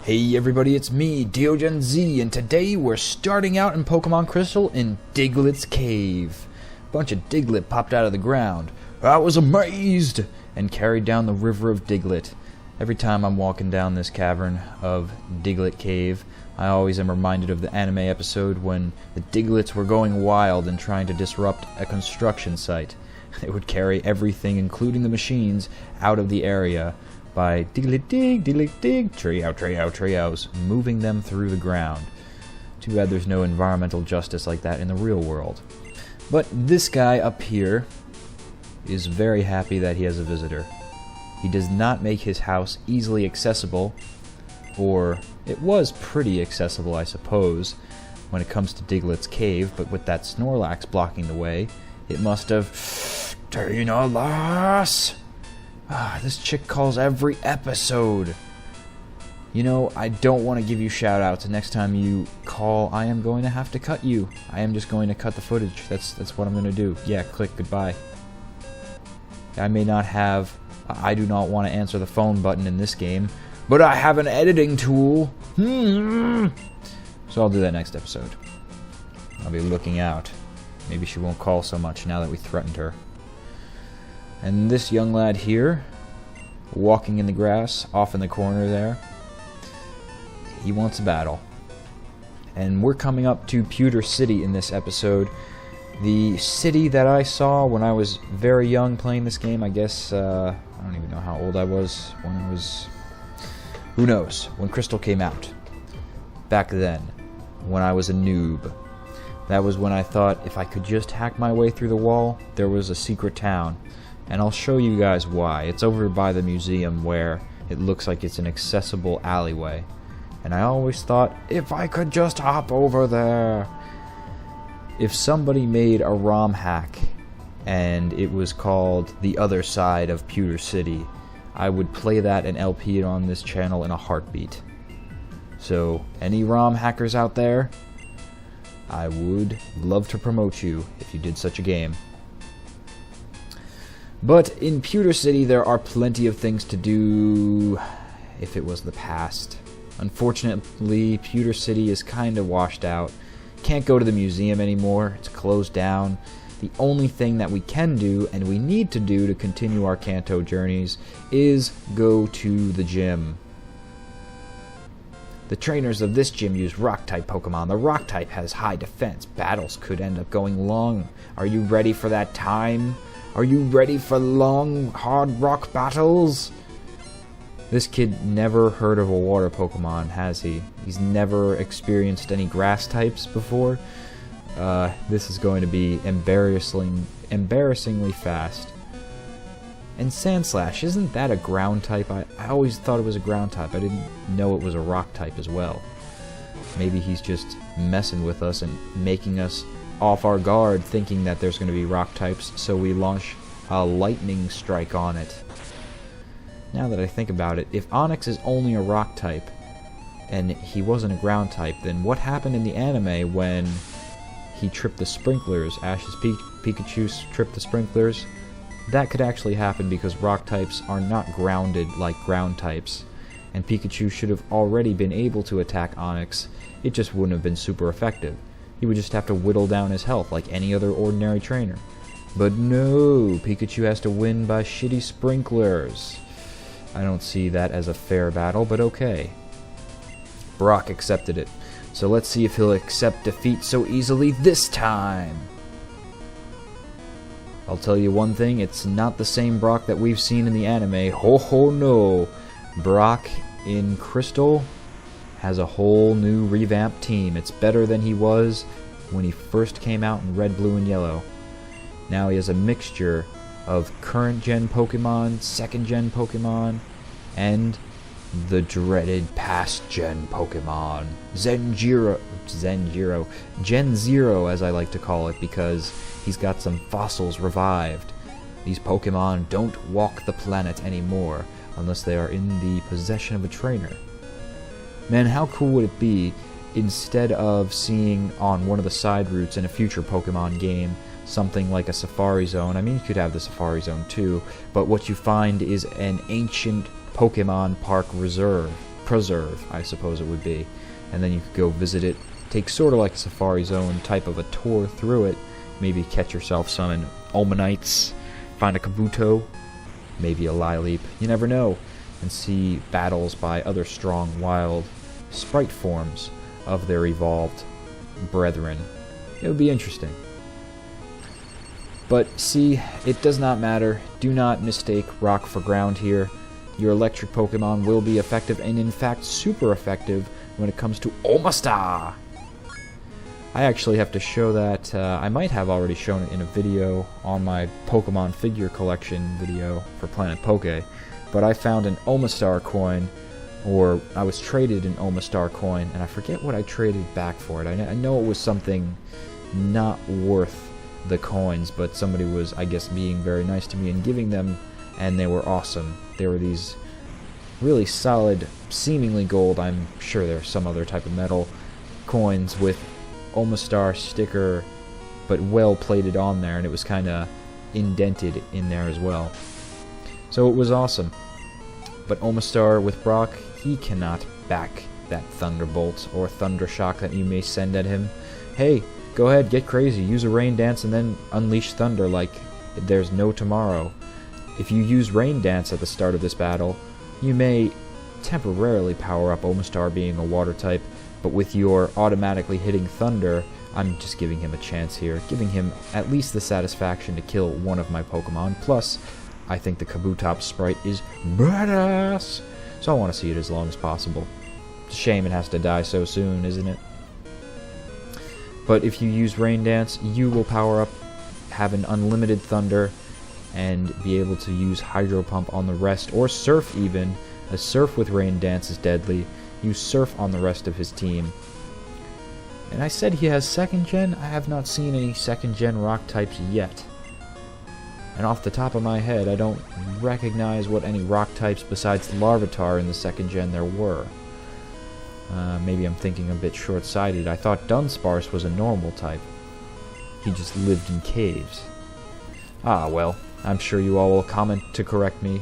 Hey everybody, it's me, DeoGenZ, and today we're starting out in Pokemon Crystal in Diglett's Cave. A bunch of Diglett popped out of the ground. I was amazed! And carried down the river of Diglett. Every time I'm walking down this cavern of Diglett Cave, I always am reminded of the anime episode when the Digletts were going wild and trying to disrupt a construction site. They would carry everything, including the machines, out of the area by Diglett dig, tree out, treehouse, moving them through the ground. Too bad there's no environmental justice like that in the real world. But this guy up here is very happy that he has a visitor. He does not make his house easily accessible, or it was pretty accessible, I suppose, when it comes to Diglett's Cave, but with that Snorlax blocking the way, it must have... Tina Lass! This chick calls every episode. You know, I don't want to give you shout-outs. Next time you call, I am going to have to cut you. I am just going to cut the footage. That's what I'm going to do. Yeah, click goodbye. I may not have... I do not want to answer the phone button in this game, but I have an editing tool. So I'll do that next episode. I'll be looking out. Maybe she won't call so much now that we threatened her. And this young lad here, walking in the grass, off in the corner there, he wants a battle. And we're coming up to Pewter City in this episode. The city that I saw when I was very young playing this game. I guess, I don't even know how old I was when it was... Who knows? When Crystal came out. Back then, when I was a noob. That was when I thought if I could just hack my way through the wall, there was a secret town. And I'll show you guys why. It's over by the museum where it looks like it's an accessible alleyway. And I always thought, if I could just hop over there. If somebody made a ROM hack and it was called The Other Side of Pewter City, I would play that and LP it on this channel in a heartbeat. So, any ROM hackers out there, I would love to promote you if you did such a game. But in Pewter City, there are plenty of things to do if it was the past. Unfortunately, Pewter City is kind of washed out. Can't go to the museum anymore. It's closed down. The only thing that we can do, and we need to do to continue our Kanto journeys, is go to the gym. The trainers of this gym use Rock-type Pokemon. The Rock-type has high defense. Battles could end up going long. Are you ready for that time? Are you ready for long, hard rock battles? This kid never heard of a water Pokemon, has he? He's never experienced any grass types before. This is going to be embarrassingly fast. And Sandslash, isn't that a ground type? I always thought it was a ground type. I didn't know it was a rock type as well. Maybe he's just messing with us and making us off our guard, thinking that there's going to be rock types, so we launch a lightning strike on it. Now that I think about it, if Onix is only a rock type, and he wasn't a ground type, then what happened in the anime when he tripped the sprinklers? Ash's Pikachu tripped the sprinklers? That could actually happen because rock types are not grounded like ground types, and Pikachu should have already been able to attack Onix. It just wouldn't have been super effective. He would just have to whittle down his health like any other ordinary trainer. But no, Pikachu has to win by shitty sprinklers. I don't see that as a fair battle, but okay. Brock accepted it. So let's see if he'll accept defeat so easily this time. I'll tell you one thing, it's not the same Brock that we've seen in the anime. Ho ho no. Brock in Crystal has a whole new revamped team. It's better than he was when he first came out in Red, Blue, and Yellow. Now he has a mixture of current-gen Pokemon, second-gen Pokemon, and the dreaded past-gen Pokemon. Gen Zero, as I like to call it, because he's got some fossils revived. These Pokemon don't walk the planet anymore, unless they are in the possession of a trainer. Man, how cool would it be, instead of seeing on one of the side routes in a future Pokemon game something like a Safari Zone? I mean, you could have the Safari Zone too, but what you find is an ancient Pokemon Park Reserve. preserve, I suppose it would be. And then you could go visit it, take sort of like a Safari Zone type of a tour through it, maybe catch yourself some Omanites, find a Kabuto, maybe a Lileep, you never know, and see battles by other strong, wild sprite forms of their evolved brethren. It would be interesting. But see, it does not matter. Do not mistake rock for ground here. Your electric Pokemon will be effective, and in fact super effective, when it comes to Omastar. I actually have to show that. I might have already shown it in a video on my Pokemon figure collection video for Planet Poke, but I found an Omastar coin, or I was traded an Omastar coin, and I forget what I traded back for it. I know it was something not worth the coins, but somebody was, I guess, being very nice to me and giving them, and they were awesome. They were these really solid, seemingly gold, I'm sure there's some other type of metal, coins with Omastar sticker, but well plated on there, and it was kind of indented in there as well. So it was awesome. But Omastar with Brock, he cannot back that Thunderbolt or Thundershock that you may send at him. Hey, go ahead, get crazy, use a Rain Dance and then unleash Thunder like there's no tomorrow. If you use Rain Dance at the start of this battle, you may temporarily power up Omastar being a water type, but with your automatically hitting Thunder, I'm just giving him a chance here, giving him at least the satisfaction to kill one of my Pokemon. Plus, I think the Kabutops sprite is badass, so I want to see it as long as possible. It's a shame it has to die so soon, isn't it? But if you use Rain Dance, you will power up, have an unlimited Thunder, and be able to use Hydro Pump on the rest, or Surf even. A Surf with Rain Dance is deadly. Use Surf on the rest of his team. And I said he has 2nd gen. I have not seen any 2nd gen rock types yet. And off the top of my head, I don't recognize what any rock types besides Larvitar in the 2nd gen there were. Maybe I'm thinking a bit short-sighted. I thought Dunsparce was a normal type. He just lived in caves. Ah, well, I'm sure you all will comment to correct me,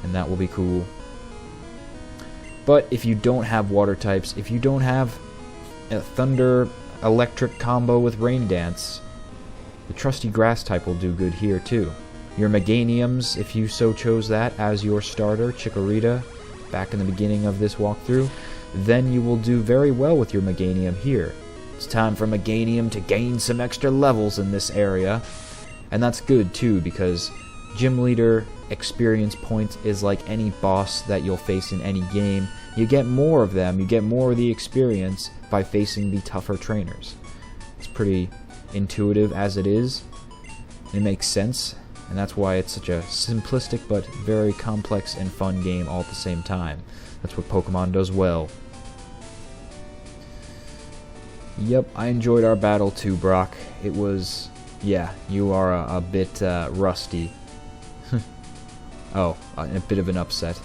and that will be cool. But if you don't have water types, if you don't have a Thunder Electric combo with Rain Dance, the trusty Grass type will do good here too. Your Meganiums, if you so chose that as your starter, Chikorita, back in the beginning of this walkthrough, then you will do very well with your Meganium here. It's time for Meganium to gain some extra levels in this area, and that's good too, because Gym Leader experience points is like any boss that you'll face in any game. You get more of them, you get more of the experience by facing the tougher trainers. It's pretty intuitive as it is. It makes sense, and that's why it's such a simplistic but very complex and fun game all at the same time. That's what Pokemon does well. Yep, I enjoyed our battle too, Brock. It was... yeah, you are a bit rusty. Oh, a bit of an upset.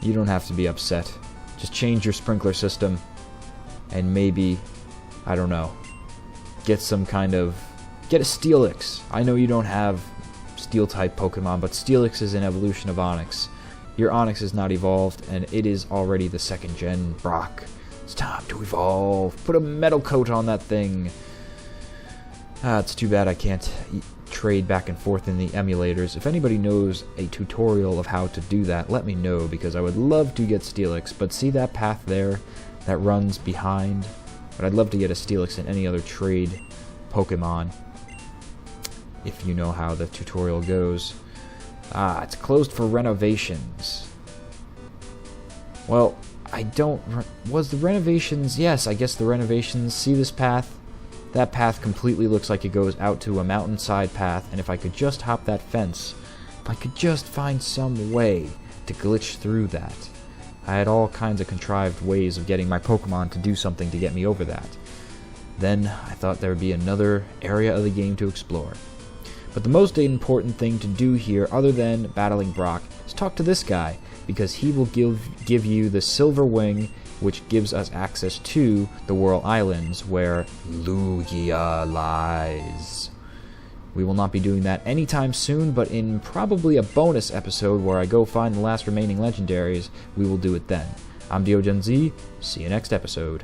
You don't have to be upset. Just change your sprinkler system and maybe, I don't know, get some kind of... get a Steelix. I know you don't have Steel-type Pokemon, but Steelix is an evolution of Onix. Your Onix is not evolved, and it is already the 2nd gen Brock. It's time to evolve. Put a metal coat on that thing. It's too bad I can't trade back and forth in the emulators. If anybody knows a tutorial of how to do that, let me know, because I would love to get Steelix. But see that path there that runs behind? But I'd love to get a Steelix in any other trade Pokemon, if you know how the tutorial goes. Ah, it's closed for renovations. Well, I don't... was the renovations... yes, I guess the renovations... see this path? That path completely looks like it goes out to a mountainside path, and if I could just hop that fence, if I could just find some way to glitch through that. I had all kinds of contrived ways of getting my Pokemon to do something to get me over that. Then I thought there would be another area of the game to explore. But the most important thing to do here, other than battling Brock, is talk to this guy, because he will give you the Silver Wing, which gives us access to the Whirl Islands, where Lugia lies. We will not be doing that anytime soon, but in probably a bonus episode where I go find the last remaining legendaries, we will do it then. I'm DeoGenZ. See you next episode.